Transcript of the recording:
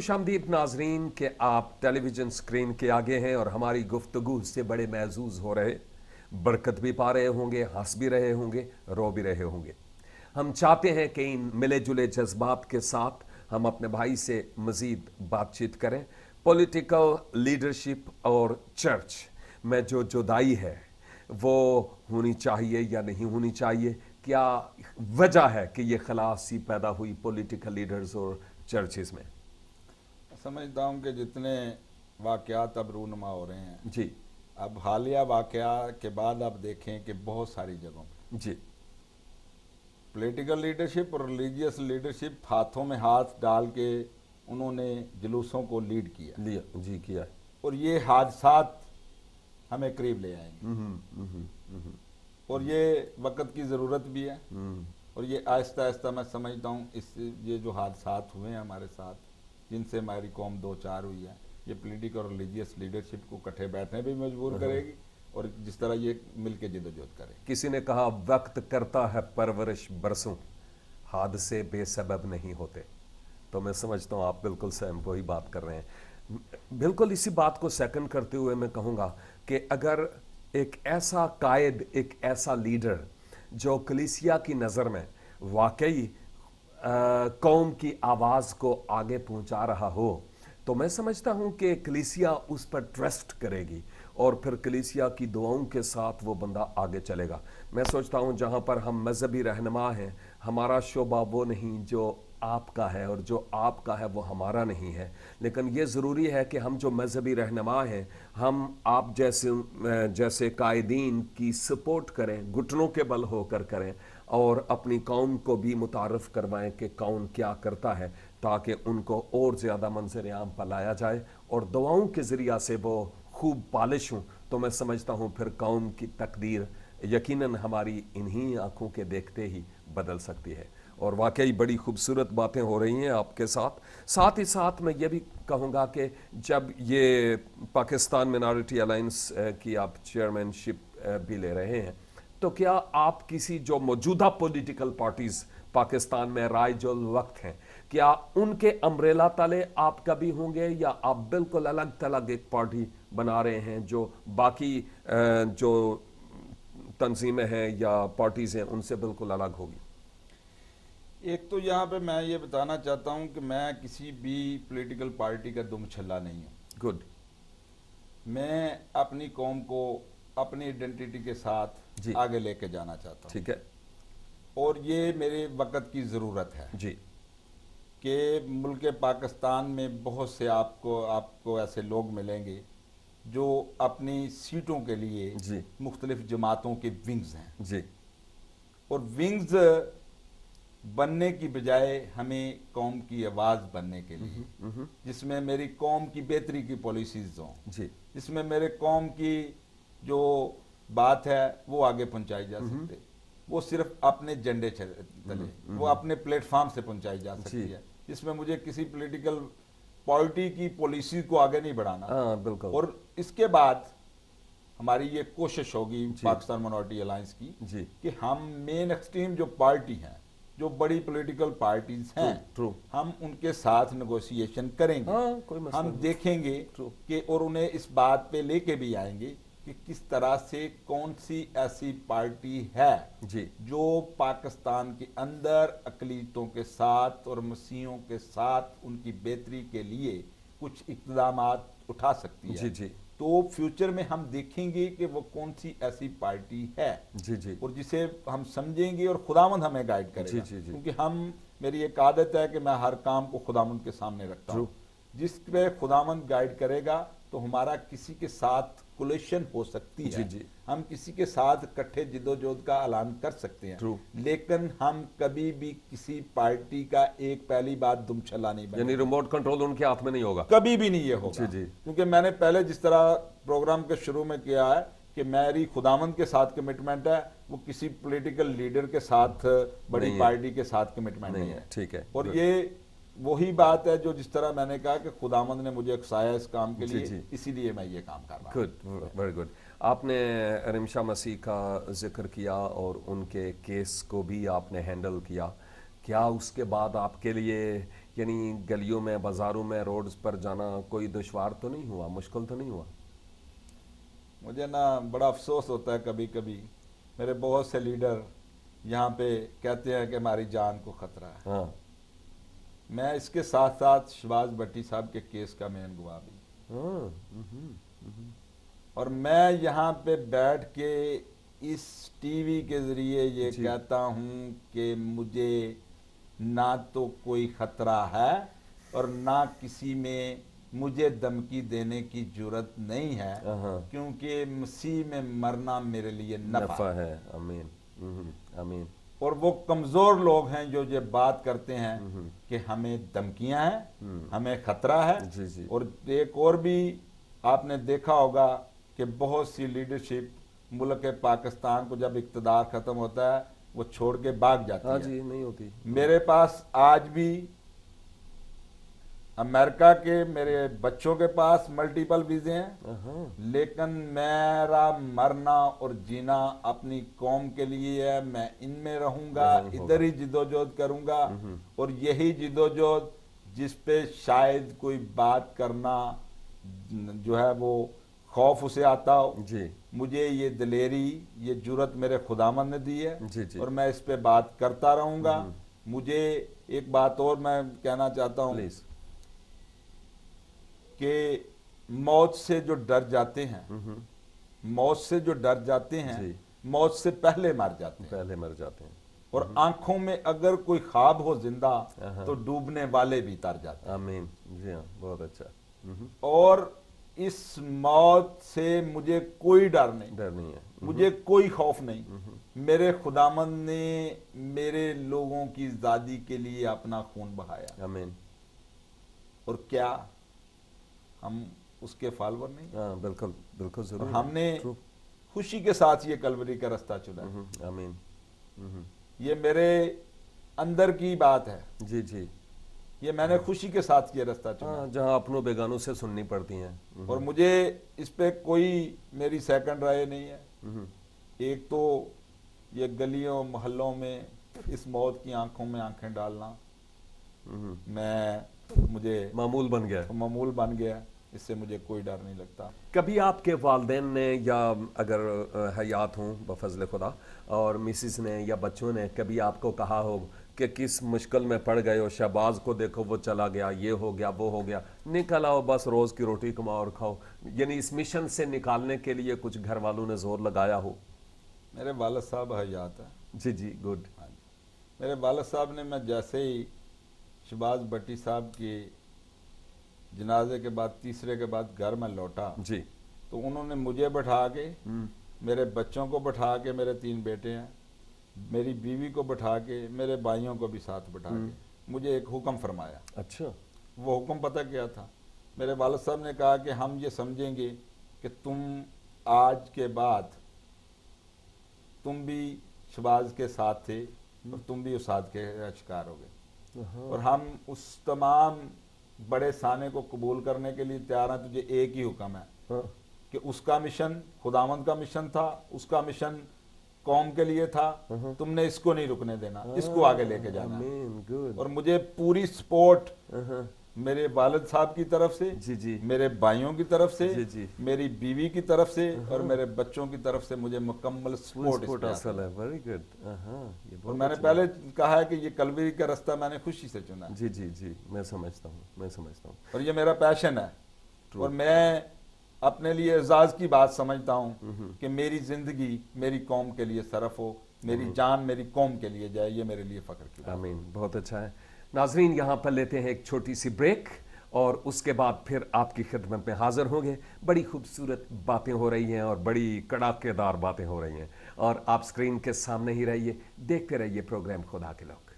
खुशामदीद नाजरीन कि आप टेलीविज़न स्क्रीन के आगे हैं और हमारी गुफ्तगू से बड़े महजूज हो रहे, बरकत भी पा रहे होंगे, हंस भी रहे होंगे, रो भी रहे होंगे। हम चाहते हैं कि इन मिले जुले जज्बात के साथ हम अपने भाई से मज़ीद बातचीत करें। पॉलिटिकल लीडरशिप और चर्च में जो जुदाई है वो होनी चाहिए या नहीं होनी चाहिए? क्या वजह है कि ये खलासी पैदा हुई पॉलिटिकल लीडर्स और चर्चेस में? समझता हूँ कि जितने वाक़यात अब रूनुमा हो रहे हैं जी अब हालिया वाक़या के बाद आप देखें कि बहुत सारी जगहों पर जी पॉलिटिकल लीडरशिप और रिलीजियस लीडरशिप हाथों में हाथ डाल के उन्होंने जुलूसों को लीड किया लिया जी किया है। और ये हादसात हमें करीब ले आएंगे और ये वक्त की ज़रूरत भी है और ये आहिस्ता आहिस्ता मैं समझता हूँ इस ये जो हादसात हुए हैं हमारे साथ जिनसे हमारी कौम दो चार हुई है ये पॉलिटिकल और रिलीजियस लीडरशिप को इकट्ठे बैठने भी मजबूर करेगी और जिस तरह ये मिलके जिद्दोजहद करेगी। किसी ने कहा वक्त करता है परवरिश बरसों, हादसे बेसबब नहीं होते। तो मैं समझता हूँ आप बिल्कुल सहम वही बात कर रहे हैं। बिल्कुल इसी बात को सेकंड करते हुए मैं कहूँगा कि अगर एक ऐसा कायद, एक ऐसा लीडर जो कलीसिया की नज़र में वाकई कौम की आवाज़ को आगे पहुंचा रहा हो तो मैं समझता हूं कि कलीसिया उस पर ट्रस्ट करेगी और फिर कलीसिया की दुआओं के साथ वो बंदा आगे चलेगा। मैं सोचता हूं जहां पर हम मजहबी रहनुमा हैं, हमारा शोबा वो नहीं जो आपका है और जो आपका है वो हमारा नहीं है, लेकिन ये ज़रूरी है कि हम जो मजहबी रहनुमा हैं हम आप जैसे कायदीन की सपोर्ट करें, घुटनों के बल होकर करें और अपनी कौम को भी मुतारफ़ करवाएं कि कौन क्या करता है ताकि उनको और ज़्यादा मंजर आम पर लाया जाए और दुआओं के ज़रिया से वो खूब पालिश हों। तो मैं समझता हूँ फिर कौम की तकदीर यकीनन हमारी इन्हीं आँखों के देखते ही बदल सकती है। और वाकई बड़ी खूबसूरत बातें हो रही हैं आपके साथ। साथ ही साथ मैं ये भी कहूँगा कि जब ये पाकिस्तान मिनॉरिटी अलायंस की आप चेयरमैनशिप भी ले रहे हैं तो क्या आप किसी जो मौजूदा पॉलिटिकल पार्टीज पाकिस्तान में राइजुल वक्त हैं क्या उनके अम्ब्रेला तले आप कभी होंगे या आप बिल्कुल अलग थलग एक पार्टी बना रहे हैं जो बाकी जो तंजीमें हैं या पार्टीज हैं उनसे बिल्कुल अलग होगी? एक तो यहाँ पे मैं ये बताना चाहता हूँ कि मैं किसी भी पॉलिटिकल पार्टी का दुमछल्ला नहीं हूँ। गुड। मैं अपनी कौम को अपनी आइडेंटिटी के साथ आगे लेके जाना चाहता हूँ। ठीक है। और ये मेरे वक्त की ज़रूरत है जी कि मुल्क पाकिस्तान में बहुत से आपको ऐसे लोग मिलेंगे जो अपनी सीटों के लिए मुख्तलिफ जमातों के विंग्स हैं जी और विंग्स बनने की बजाय हमें कौम की आवाज़ बनने के लिए जिसमें मेरी कौम की बेहतरी की पॉलिसीज हों जी जिसमें मेरे कौम की जो बात है वो आगे पहुंचाई जा सकते, वो सिर्फ अपने झंडे तले वो अपने प्लेटफॉर्म से पहुंचाई जा सकती है जिसमें मुझे किसी पॉलिटिकल पार्टी की पॉलिसी को आगे नहीं बढ़ाना। बिल्कुल। और इसके बाद हमारी ये कोशिश होगी पाकिस्तान मिनॉरिटी अलायंस की कि हम मेन एक्सट्रीम जो पार्टी हैं जो बड़ी पॉलिटिकल पार्टीज हैं हम उनके साथ नेगोशिएशन करेंगे। हम देखेंगे कि और उन्हें इस बात पे लेके भी आएंगे कि किस तरह से कौन सी ऐसी पार्टी है जो पाकिस्तान के अंदर अक़लियतों के साथ और मसीहों के साथ उनकी बेहतरी के लिए कुछ इक़दामात उठा सकती है। तो फ्यूचर में हम देखेंगे कि वो कौन सी ऐसी पार्टी है और जिसे हम समझेंगे और खुदावंद हमें गाइड करेगा। क्योंकि मेरी एक आदत है कि मैं हर काम को खुदावंद के सामने रखता हूँ। जिस पे खुदावंद गाइड करेगा तो हमारा किसी के साथ कोलिशन हो सकती है, हम किसी के साथ इकट्ठे जिद्दोजहद का ऐलान कर सकते हैं, लेकिन हम कभी भी किसी पार्टी का एक पहली बात दुमछल्ला नहीं बनेगा। यानी रिमोट कंट्रोल उनके हाथ में नहीं होगा, कभी भी नहीं ये होगा। क्योंकि मैंने पहले जिस तरह प्रोग्राम के शुरू में किया है कि मेरी खुदावंद के साथ कमिटमेंट है, वो किसी पॉलिटिकल लीडर के साथ बड़ी पार्टी के साथ कमिटमेंट नहीं है। ठीक है। और ये वही बात है जो जिस तरह मैंने कहा कि खुदावंद ने मुझे उकसाया इस काम के लिए, इसीलिए मैं ये काम कर रहा हूँ। Good, very good. आपने रिमशा मसीह का जिक्र किया और उनके केस को भी आपने हैंडल किया। क्या उसके बाद आपके लिए یعنی گلیوں میں بازاروں میں روڈز پر جانا کوئی دشوار تو نہیں ہوا, مشکل تو نہیں ہوا؟ مجھے نا بڑا افسوس ہوتا ہے کبھی کبھی, میرے بہت سے لیڈر یہاں پہ کہتے ہیں کہ ہماری جان کو خطرہ ہے. ہاں میں اس کے ساتھ ساتھ شہباز بھٹی صاحب کے کیس کا مین گواہ بھی, اور میں یہاں پہ بیٹھ کے اس ٹی وی کے ذریعے یہ کہتا ہوں کہ مجھے نہ تو کوئی خطرہ ہے اور نہ کسی میں مجھے دھمکی دینے کی جرت نہیں ہے, کیونکہ مسیح میں مرنا میرے لیے نفع ہے. آمین آمین. اور وہ کمزور لوگ ہیں جو یہ بات کرتے ہیں کہ ہمیں دھمکیاں ہیں, ہمیں خطرہ ہے. اور ایک اور بھی آپ نے دیکھا ہوگا کہ بہت سی لیڈرشپ ملک پاکستان کو جب اقتدار ختم ہوتا ہے وہ چھوڑ کے بھاگ جاتی ہے. جی نہیں ہوتی. میرے پاس آج بھی امریکہ کے میرے بچوں کے پاس ملٹیپل ویزے ہیں, لیکن میرا مرنا اور جینا اپنی قوم کے لیے ہے. میں ان میں رہوں گا, ادھر ہی جدوجہد کروں گا, اور یہی جدوجہد جس پہ شاید کوئی بات کرنا جو ہے وہ خوف اسے آتا ہو, مجھے یہ دلیری یہ جرت میرے خداوند نے دی ہے, اور میں اس پہ بات کرتا رہوں گا. مجھے ایک بات اور میں کہنا چاہتا ہوں کہ موت سے جو ڈر جاتے ہیں, موت سے جو ڈر جاتے ہیں, موت سے پہلے مر جاتے ہیں. اور آنکھوں میں اگر کوئی خواب ہو زندہ تو ڈوبنے والے بھی تر جاتے ہیں. آمین. جی ہاں, بہت اچھا. اور اس موت سے مجھے کوئی ڈر نہیں ہے, مجھے کوئی خوف نہیں. میرے خداوند نے میرے لوگوں کی آزادی کے لیے اپنا خون بہایا. آمین. اور کیا ہم اس کے فالوور نہیں؟ ہاں بالکل بالکل ضرور. ہم نے خوشی کے ساتھ یہ کلوری کا رستہ چنا. آمین. یہ میرے اندر کی بات ہے. جی یہ میں نے خوشی کے ساتھ یہ رستہ چنا, جہاں اپنوں بیگانوں سے سننی پڑتی ہیں. اور مجھے اس پہ کوئی میری سیکنڈ رائے نہیں ہے. ایک تو یہ گلیوں محلوں میں اس موت کی آنکھوں میں آنکھیں ڈالنا مجھے معمول بن گیا. اس سے مجھے کوئی ڈر نہیں لگتا. کبھی آپ کے والدین نے یا اگر حیات ہوں بفضل خدا اور مسز نے یا بچوں نے کبھی آپ کو کہا ہو کہ کس مشکل میں پڑ گئے ہو, شہباز کو دیکھو وہ چلا گیا, یہ ہو گیا وہ ہو گیا, نکل آؤ بس روز کی روٹی کماؤ اور کھاؤ, یعنی اس مشن سے نکالنے کے لیے کچھ گھر والوں نے زور لگایا ہو؟ میرے والد صاحب حیات ہیں. جی گڈ. میرے والد صاحب نے, میں جیسے ہی شہباز بھٹی صاحب کی جنازے کے بعد تیسرے کے بعد گھر میں لوٹا, تو انہوں نے مجھے بٹھا کے, میرے بچوں کو بٹھا کے, میرے 3 بیٹے ہیں, میری بیوی کو بٹھا کے, میرے بھائیوں کو بھی ساتھ بٹھا کے مجھے ایک حکم فرمایا. اچھا. وہ حکم پتہ کیا تھا؟ میرے والد صاحب نے کہا کہ ہم یہ سمجھیں گے کہ تم آج کے بعد تم بھی شہباز کے ساتھ تھے اور تم بھی اس حادثے کے شکار ہو گئے, اور ہم اس تمام بڑے سانے کو قبول کرنے کے لیے تیار ہیں. تجھے ایک ہی حکم ہے کہ اس کا مشن خداوند کا مشن تھا, اس کا مشن قوم کے لیے تھا, تم نے اس کو نہیں رکنے دینا, اس کو آگے لے کے جانا. اور مجھے پوری سپورٹ میرے والد صاحب کی طرف سے, میرے بھائیوں کی طرف سے, میری بیوی کی طرف سے اور میرے بچوں کی طرف سے مجھے مکمل سپورٹ حاصل ہے. Very good. اور میں نے پہلے کہا ہے کہ یہ کلوری کا رستہ میں نے خوشی سے چنا. جی میں سمجھتا ہوں. اور یہ میرا پیشن ہے, اور میں اپنے لیے اعزاز کی بات سمجھتا ہوں کہ میری زندگی میری قوم کے لیے صرف ہو, میری جان میری قوم کے لیے جائے, یہ میرے لیے فخر کی بات. آمین. بہت اچھا ہے. ناظرین, یہاں پر لیتے ہیں ایک چھوٹی سی بریک اور اس کے بعد پھر آپ کی خدمت میں حاضر ہوں گے. بڑی خوبصورت باتیں ہو رہی ہیں اور بڑی کڑاکے دار باتیں ہو رہی ہیں, اور آپ سکرین کے سامنے ہی رہیے, دیکھتے رہیے پروگرام خدا کے لوگ.